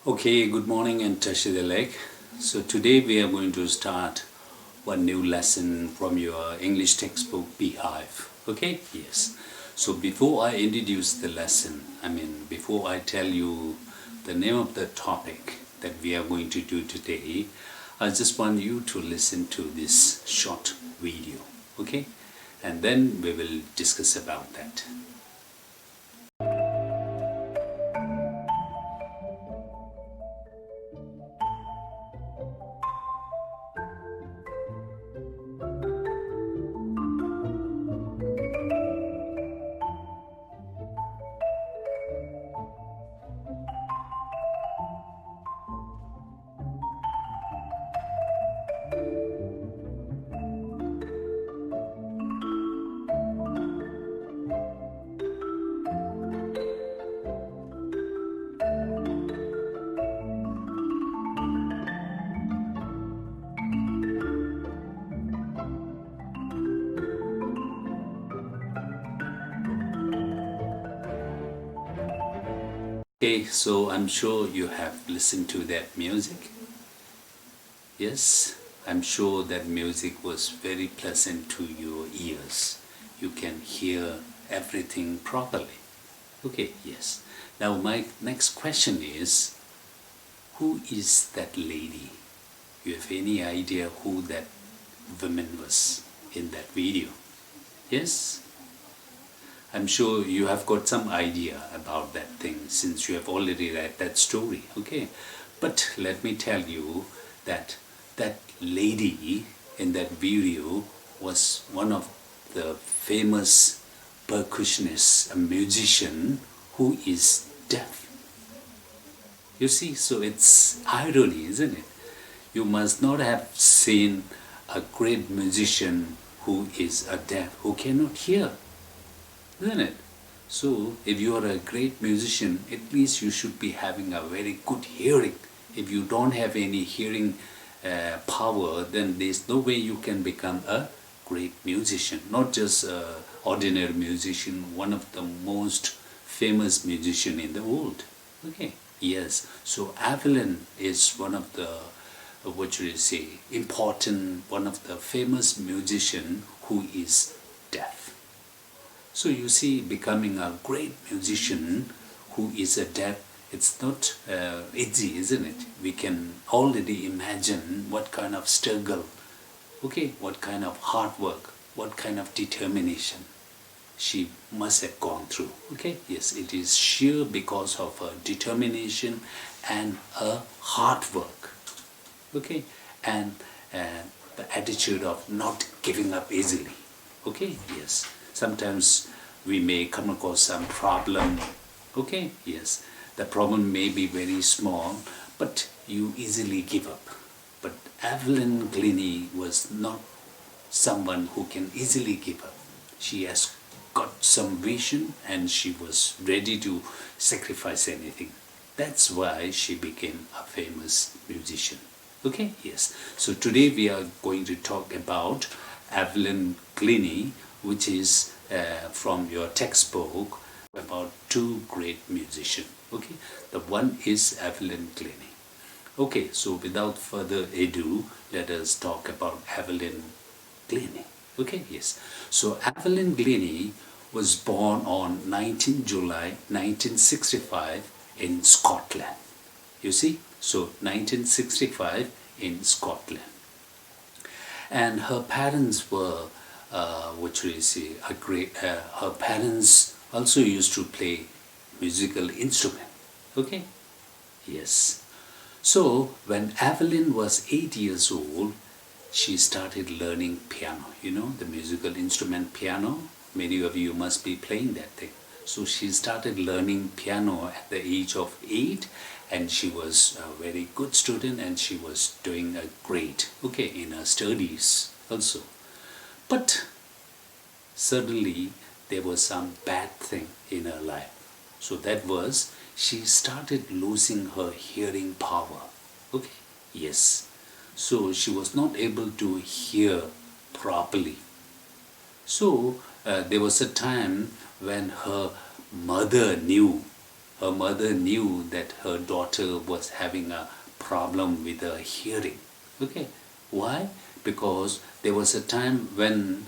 Okay, good morning and Tashi the leg. So today we are going to start one new lesson from your English textbook Beehive. Okay? Yes. So before I introduce the lesson, before I tell you the name of the topic that we are going to do today, I just want you to listen to this short video. Okay? And then we will discuss about that. Okay, so I'm sure you have listened to that music. Yes, I'm sure that music was very pleasant to your ears. You can hear everything properly. Okay, yes. Now my next question is, who is that lady? You have any idea who that woman was in that video? Yes? I'm sure you have got some idea about that thing since you have already read that story, okay? But let me tell you that that lady in that video was one of the famous percussionists, a musician who is deaf. You see, so it's irony, isn't it? You must not have seen a great musician who is a deaf, who cannot hear, isn't it? So, if you are a great musician, at least you should be having a very good hearing. If you don't have any hearing power, then there's no way you can become a great musician. Not just an ordinary musician, one of the most famous musician in the world. Okay, yes. So Evelyn is one of the, what should I say, important, one of the famous musician who is deaf. So you see, becoming a great musician who is a deaf, it's not easy, isn't it? We can already imagine what kind of struggle, okay, what kind of hard work, what kind of determination she must have gone through. Okay, yes, it is sheer because of her determination and her hard work. Okay, and the attitude of not giving up easily. Okay, yes. Sometimes we may come across some problem. Okay, yes. The problem may be very small, but you easily give up. But Evelyn Glennie was not someone who can easily give up. She has got some vision and she was ready to sacrifice anything. That's why she became a famous musician. Okay, yes. So today we are going to talk about Evelyn Glennie, which is from your textbook about two great musicians. Okay, the one is Evelyn Glennie. Okay, so without further ado, let us talk about Evelyn Glennie. Okay, yes. So Evelyn Glennie was born on 19 July 1965 in Scotland. You see, so 1965 in Scotland. And her parents were, what should I say, her parents also used to play musical instrument. Okay? Yes. So when Evelyn was 8 years old, she started learning piano. You know, the musical instrument piano. Many of you must be playing that thing. So she started learning piano at the age of 8, and she was a very good student and she was doing great, okay, in her studies also. But suddenly there was some bad thing in her life. So that was, she started losing her hearing power. Okay, yes. So she was not able to hear properly. So there was a time when her mother knew her mother knew that her daughter was having a problem with her hearing. Okay, why? Because there was a time when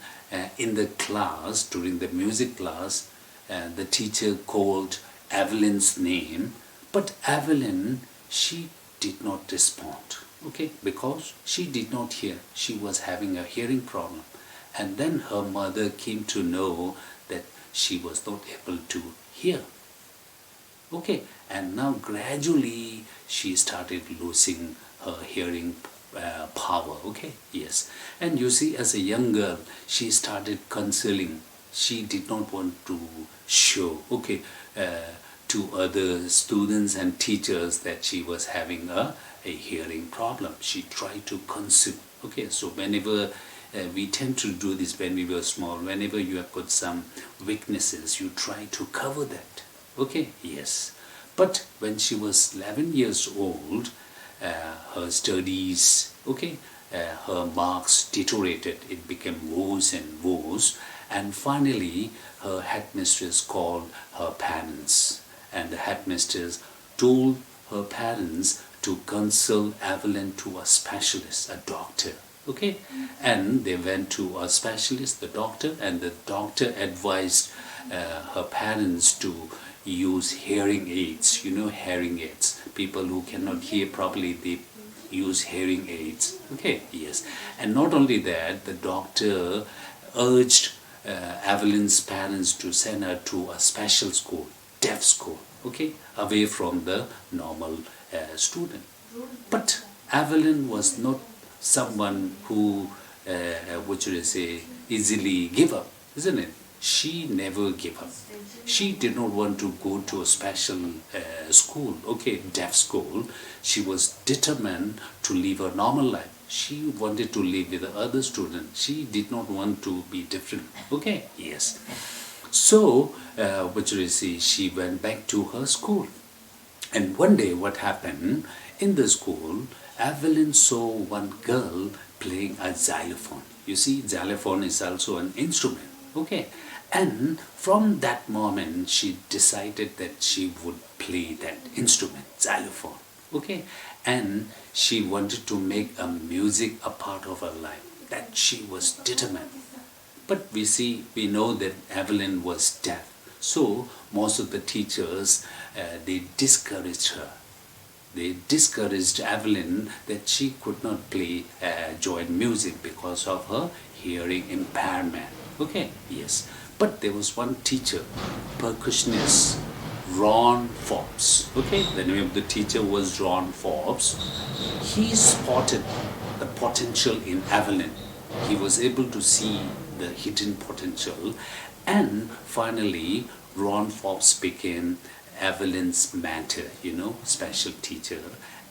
in the class, during the music class, the teacher called Evelyn's name, but Evelyn, she did not respond, okay, because she did not hear. She was having a hearing problem. And then her mother came to know that she was not able to hear. Okay, and now gradually she started losing her hearing power. Okay, yes. And you see, as a young girl, she started concealing. She did not want to show, okay, to other students and teachers that she was having a hearing problem. She tried to conceal. Okay, so whenever we tend to do this when we were small, whenever you have got some weaknesses, you try to cover that. Okay, yes. But when she was 11 years old, her studies, okay, her marks deteriorated. It became worse and worse. And finally, her headmistress called her parents. And the headmistress told her parents to consult Evelyn to a specialist, a doctor. Okay, and they went to a specialist, the doctor, and the doctor advised her parents to use hearing aids. You know, hearing aids. People who cannot hear properly, they use hearing aids. Okay, yes. And not only that, the doctor urged Evelyn's parents to send her to a special school, deaf school, okay, away from the normal student. But Evelyn was not someone who, what should I say, easily give up, isn't it? She never gave up. She did not want to go to a special school, okay, deaf school. She was determined to live a normal life. She wanted to live with the other students. She did not want to be different, okay, yes. So, what should I say, she went back to her school. And one day what happened, in the school, Evelyn saw one girl playing a xylophone. You see, xylophone is also an instrument, okay. And from that moment, she decided that she would play that instrument, xylophone, okay. And she wanted to make a music a part of her life. That she was determined. But we know that Evelyn was deaf. So most of the teachers, they discouraged her. They discouraged Evelyn that she could not play, join music because of her hearing impairment. Okay, yes. But there was one teacher, percussionist, Ron Forbes. Okay, the name of the teacher was Ron Forbes. He spotted the potential in Evelyn. He was able to see the hidden potential, and finally Ron Forbes became Evelyn's mentor, special teacher,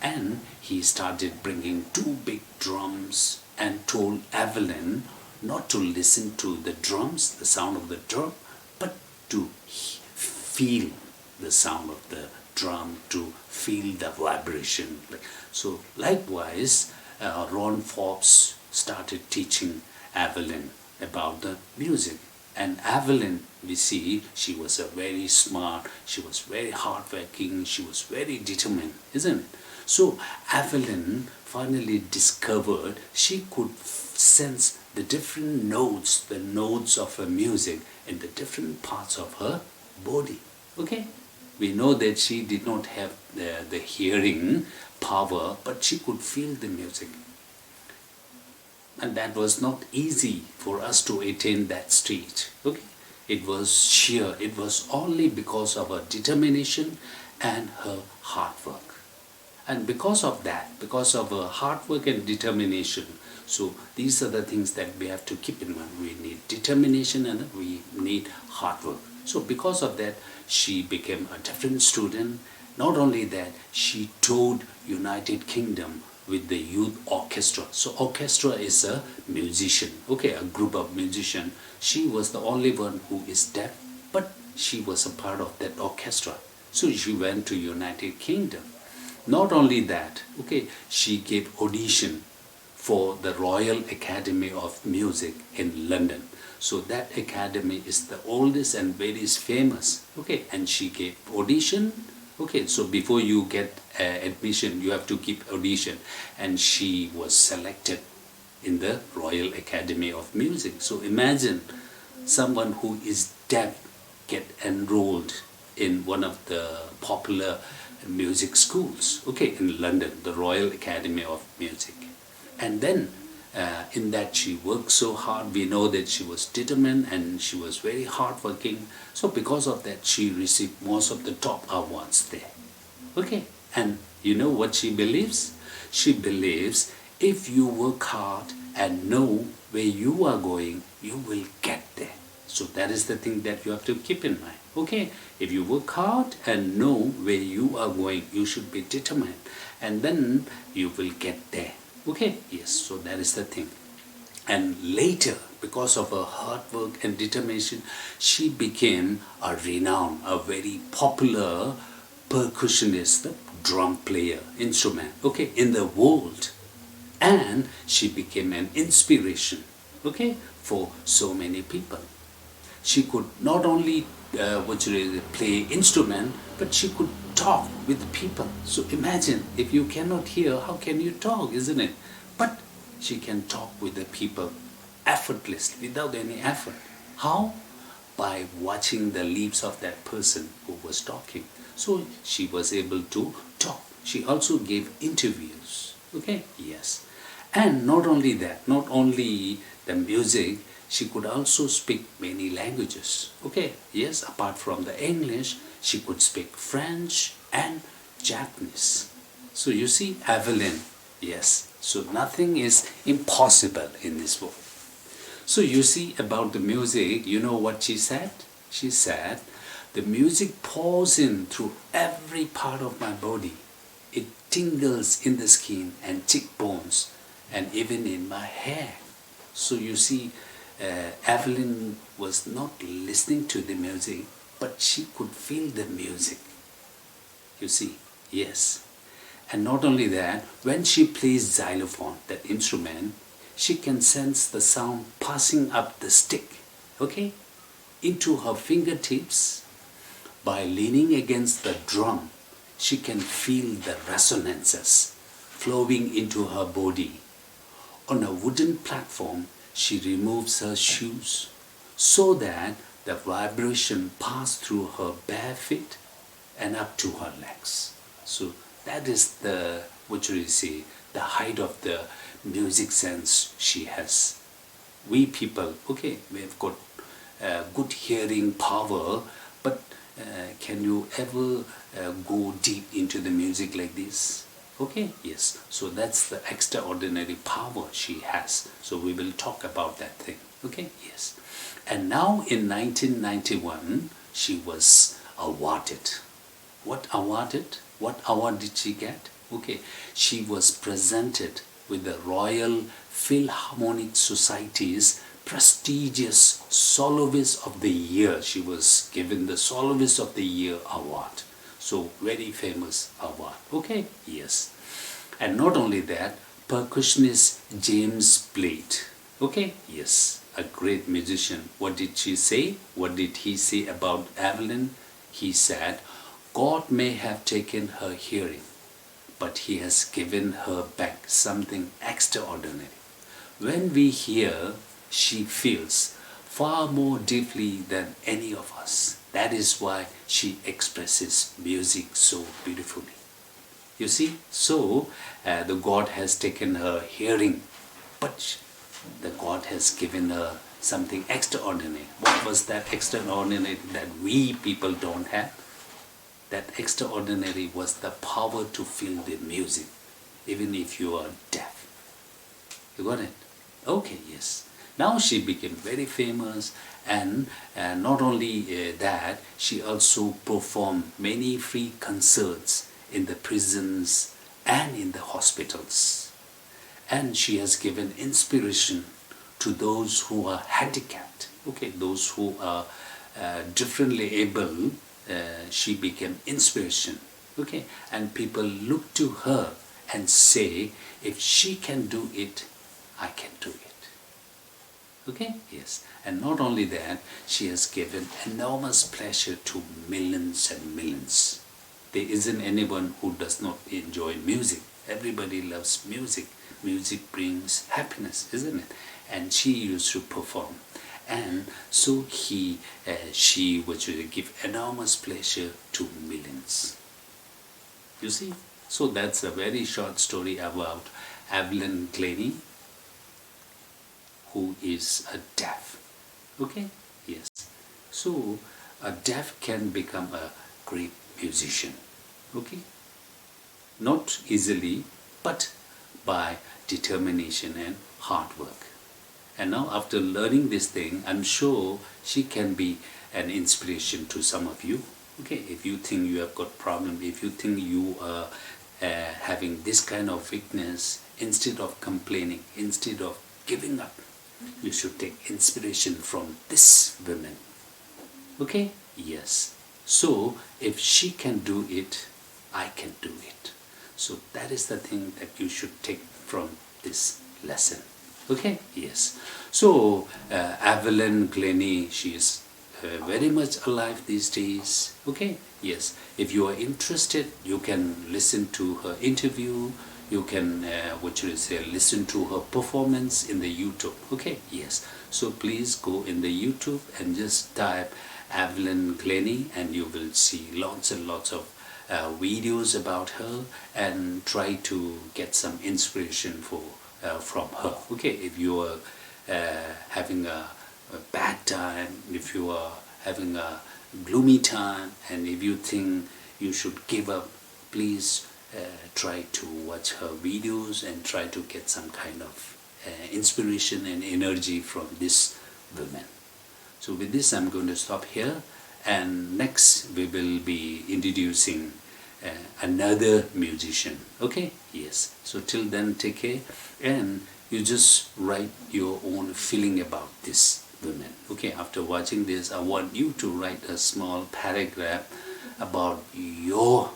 and he started bringing 2 big drums and told Evelyn not to listen to the drums, the sound of the drum, but to feel the sound of the drum, to feel the vibration. So likewise, Ron Forbes started teaching Evelyn about the music. And Evelyn, we see, she was a very smart, she was very hardworking, she was very determined, isn't it? So Evelyn finally discovered she could sense the different notes, the notes of her music in the different parts of her body. Okay? We know that she did not have the hearing power, but she could feel the music. And that was not easy for us to attain that stage. Okay? It was sheer, it was only because of her determination and her hard work. And because of that, because of her hard work and determination, so these are the things that we have to keep in mind. We need determination and we need hard work. So because of that, she became a different student. Not only that, she toured United Kingdom with the youth orchestra. So orchestra is a musician, okay, a group of musicians. She was the only one who is deaf, but she was a part of that orchestra. So she went to United Kingdom. Not only that, okay, she gave audition for the Royal Academy of Music in London. So that academy is the oldest and very famous. Okay, and she gave audition. Okay, so before you get admission, you have to give audition, and she was selected in the Royal Academy of Music. So imagine someone who is deaf get enrolled in one of the popular music schools, okay, in London, the Royal Academy of Music. And then in that she worked so hard. We know that she was determined and she was very hardworking. So because of that, she received most of the top awards there. Okay, and you know what she believes? She believes if you work hard and know where you are going, you will get there. So that is the thing that you have to keep in mind. Okay, if you work hard and know where you are going, you should be determined, and then you will get there. Okay, yes, so that is the thing. And later, because of her hard work and determination, she became a renowned, a very popular percussionist, drum player, instrument, okay, in the world. And she became an inspiration, okay, for so many people. She could not only play instrument, but she could talk with people. So imagine, if you cannot hear, how can you talk, isn't it? But she can talk with the people effortlessly, without any effort. How? By watching the lips of that person who was talking. So she was able to talk. She also gave interviews. Okay? Yes. And not only that, not only the music, she could also speak many languages. Okay? Yes, apart from the English, she could speak French and Japanese. So you see, Evelyn, yes. So nothing is impossible in this world. So you see, about the music, you know what she said? She said, the music pours in through every part of my body. It tingles in the skin and cheekbones and even in my hair. So you see, Evelyn was not listening to the music, but she could feel the music. You see, yes. And not only that, when she plays xylophone, that instrument, she can sense the sound passing up the stick, okay, into her fingertips. By leaning against the drum, she can feel the resonances flowing into her body. On a wooden platform, she removes her shoes so that the vibration passes through her bare feet and up to her legs. So that is the, the height of the music sense she has. We people, okay, we have got good hearing power, but can you ever go deep into the music like this? Okay, yes. So that's the extraordinary power she has. So we will talk about that thing. Okay, yes. And now in 1991, she was awarded. What awarded? What award did she get? Okay, she was presented with the Royal Philharmonic Society's prestigious Soloist of the Year. She was given the Soloist of the Year award. So very famous award. Okay, yes. And not only that, percussionist James played. Okay, yes, a great musician. What did she say? What did he say about Evelyn? He said, God may have taken her hearing, but he has given her back something extraordinary. When we hear, she feels far more deeply than any of us. That is why she expresses music so beautifully. You see, so the God has taken her hearing, but the God has given her something extraordinary. What was that extraordinary that we people don't have? That extraordinary was the power to feel the music, even if you are deaf. You got it? Okay, yes. Now she became very famous, and not only that, she also performed many free concerts in the prisons and in the hospitals. And she has given inspiration to those who are handicapped, okay, those who are differently able. She became inspiration, okay, and people look to her and say, if she can do it, I can do it. Okay, yes. And not only that, she has given enormous pleasure to millions and millions. There isn't anyone who does not enjoy music. Everybody loves music. Music brings happiness, isn't it? And she used to perform. And so she would give enormous pleasure to millions. You see? So that's a very short story about Evelyn Glennie, who is a deaf. Okay? Yes. So a deaf can become a great musician. Okay? Not easily, but by determination and hard work. And now after learning this thing, I'm sure she can be an inspiration to some of you. Okay, if you think you have got problem, if you think you are having this kind of weakness, instead of complaining, instead of giving up, you should take inspiration from this woman. Okay? Yes. So if she can do it, I can do it. So that is the thing that you should take from this lesson. Okay? Yes. So Evelyn Glennie, she is very much alive these days. Okay? Yes. If you are interested, you can listen to her interview. You can listen to her performance in the YouTube. Okay? Yes. So please go in the YouTube and just type Evelyn Glennie, and you will see lots and lots of videos about her, and try to get some inspiration from her. Okay, if you are having a bad time, if you are having a gloomy time, and if you think you should give up, please try to watch her videos and try to get some kind of inspiration and energy from this woman. So with this, I'm going to stop here, and next we will be introducing another musician. Okay? Yes. So till then, take care, and you just write your own feeling about this woman. Okay? After watching this, I want you to write a small paragraph about your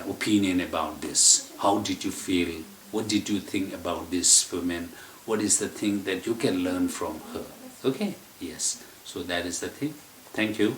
opinion about this. How did you feel? What did you think about this woman? What is the thing that you can learn from her? Okay? Yes. So that is the thing. Thank you.